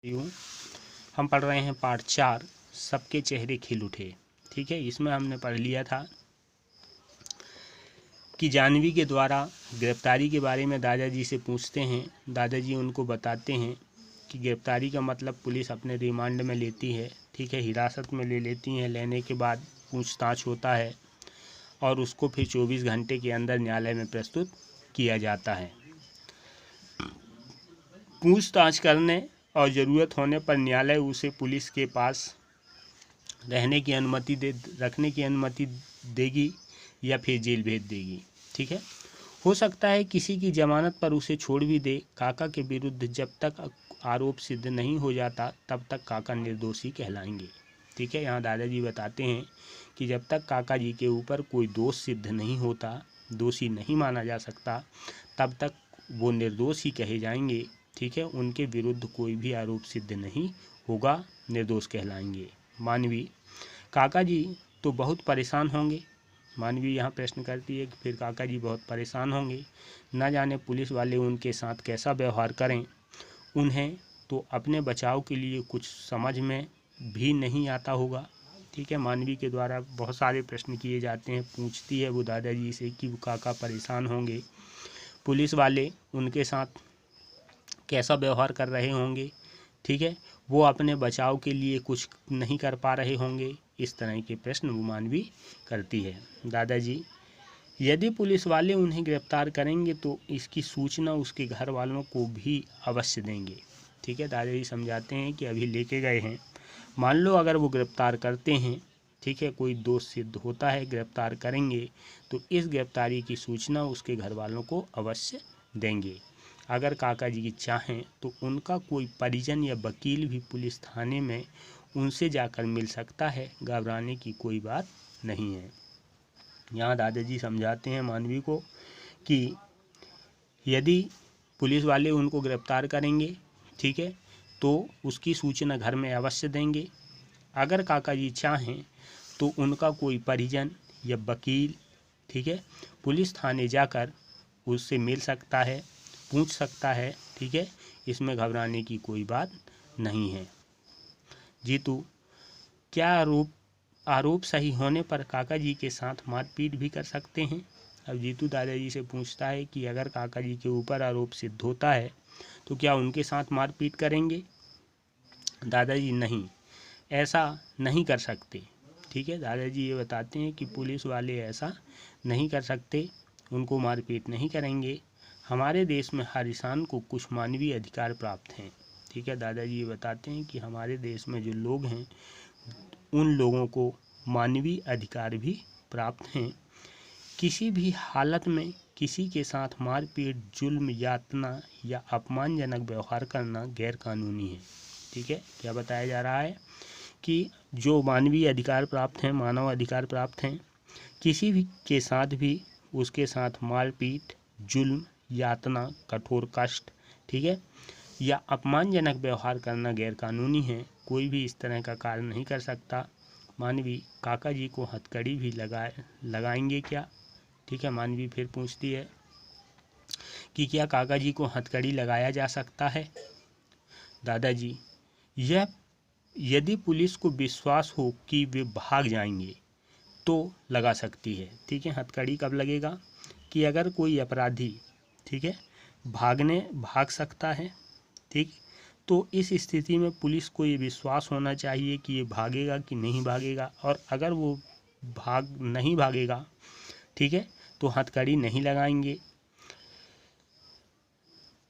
यूँ हम पढ़ रहे हैं पाठ 4 सबके चेहरे खिल उठे। ठीक है, इसमें हमने पढ़ लिया था कि जाह्नवी के द्वारा गिरफ्तारी के बारे में दादाजी से पूछते हैं। दादाजी उनको बताते हैं कि गिरफ्तारी का मतलब पुलिस अपने रिमांड में लेती है। ठीक है, हिरासत में ले लेती हैं। लेने के बाद पूछताछ होता है और उसको फिर 24 घंटे के अंदर न्यायालय में प्रस्तुत किया जाता है। पूछताछ करने और ज़रूरत होने पर न्यायालय उसे पुलिस के पास रखने की अनुमति देगी या फिर जेल भेज देगी। ठीक है, हो सकता है किसी की जमानत पर उसे छोड़ भी दे। काका के विरुद्ध जब तक आरोप सिद्ध नहीं हो जाता तब तक काका निर्दोषी कहलाएंगे। ठीक है, यहाँ दादाजी बताते हैं कि जब तक काका जी के ऊपर कोई दोष सिद्ध नहीं होता, दोषी नहीं माना जा सकता, तब तक वो निर्दोष ही कहे जाएंगे। ठीक है, उनके विरुद्ध कोई भी आरोप सिद्ध नहीं होगा, निर्दोष कहलाएंगे। मानवी, काका जी तो बहुत परेशान होंगे। मानवी यहाँ प्रश्न करती है कि फिर काका जी बहुत परेशान होंगे, न जाने पुलिस वाले उनके साथ कैसा व्यवहार करें। उन्हें तो अपने बचाव के लिए कुछ समझ में भी नहीं आता होगा। ठीक है, मानवी के द्वारा बहुत सारे प्रश्न किए जाते हैं। पूछती है वो दादाजी से कि वो काका परेशान होंगे, पुलिस वाले उनके साथ कैसा व्यवहार कर रहे होंगे। ठीक है, वो अपने बचाव के लिए कुछ नहीं कर पा रहे होंगे। इस तरह के प्रश्न वो मानवी करती है। दादाजी, यदि पुलिस वाले उन्हें गिरफ्तार करेंगे तो इसकी सूचना उसके घर वालों को भी अवश्य देंगे। ठीक है, दादाजी समझाते हैं कि अभी लेके गए हैं, मान लो अगर वो गिरफ्तार करते हैं, ठीक है, कोई दोष सिद्ध होता है, गिरफ्तार करेंगे तो इस गिरफ्तारी की सूचना उसके घर वालों को अवश्य देंगे। अगर काका जी की चाहें तो उनका कोई परिजन या वकील भी पुलिस थाने में उनसे जाकर मिल सकता है, घबराने की कोई बात नहीं है। यहाँ दादाजी समझाते हैं मानवी को कि यदि पुलिस वाले उनको गिरफ्तार करेंगे, ठीक है, तो उसकी सूचना घर में अवश्य देंगे। अगर काका जी चाहें तो उनका कोई परिजन या वकील, ठीक है, पुलिस थाने जाकर उससे मिल सकता है, पूछ सकता है। ठीक है, इसमें घबराने की कोई बात नहीं है। जीतू, क्या आरोप सही होने पर काका जी के साथ मारपीट भी कर सकते हैं? अब जीतू दादाजी से पूछता है कि अगर काका जी के ऊपर आरोप सिद्ध होता है तो क्या उनके साथ मारपीट करेंगे? दादाजी, नहीं, ऐसा नहीं कर सकते। ठीक है, दादाजी ये बताते हैं कि पुलिस वाले ऐसा नहीं कर सकते, उनको मारपीट नहीं करेंगे। हमारे देश में हर इंसान को कुछ मानवीय अधिकार प्राप्त हैं। ठीक है, दादाजी ये बताते हैं कि हमारे देश में जो लोग हैं उन लोगों को मानवीय अधिकार भी प्राप्त हैं। किसी भी हालत में किसी के साथ मारपीट, जुल्म, यातना या अपमानजनक व्यवहार करना गैर कानूनी है। ठीक है, क्या बताया जा रहा है कि जो मानवीय अधिकार प्राप्त हैं, मानव अधिकार प्राप्त हैं, किसी भी के साथ भी उसके साथ मारपीट, जुल्म, यातना, कठोर कष्ट, ठीक है, या अपमानजनक व्यवहार करना गैर कानूनी है। कोई भी इस तरह का कार्य नहीं कर सकता। मानवी, काका जी को हथकड़ी भी लगाएंगे क्या? ठीक है, मानवी फिर पूछती है कि क्या काका जी को हथकड़ी लगाया जा सकता है? दादाजी, यह यदि पुलिस को विश्वास हो कि वे भाग जाएंगे तो लगा सकती है। ठीक है, हथकड़ी कब लगेगा? कि अगर कोई अपराधी, ठीक है, भाग सकता है, ठीक, तो इस स्थिति में पुलिस को ये विश्वास होना चाहिए कि ये भागेगा कि नहीं भागेगा, और अगर वो नहीं भागेगा, ठीक है, तो हथकड़ी नहीं लगाएंगे।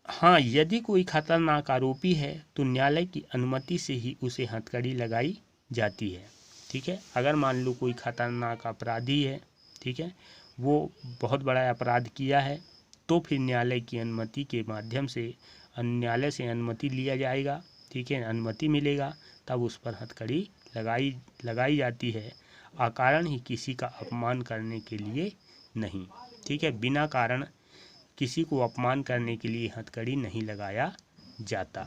हाँ, यदि कोई खतरनाक आरोपी है तो न्यायालय की अनुमति से ही उसे हथकड़ी लगाई जाती है। ठीक है, अगर मान लो कोई खतरनाक अपराधी है, ठीक है, वो बहुत बड़ा अपराध किया है, तो फिर न्यायालय की अनुमति के माध्यम से न्यायालय से अनुमति लिया जाएगा। ठीक है, अनुमति मिलेगा तब उस पर हथकड़ी लगाई जाती है, अकारण ही किसी का अपमान करने के लिए नहीं। ठीक है, बिना कारण किसी को अपमान करने के लिए हथकड़ी नहीं लगाया जाता।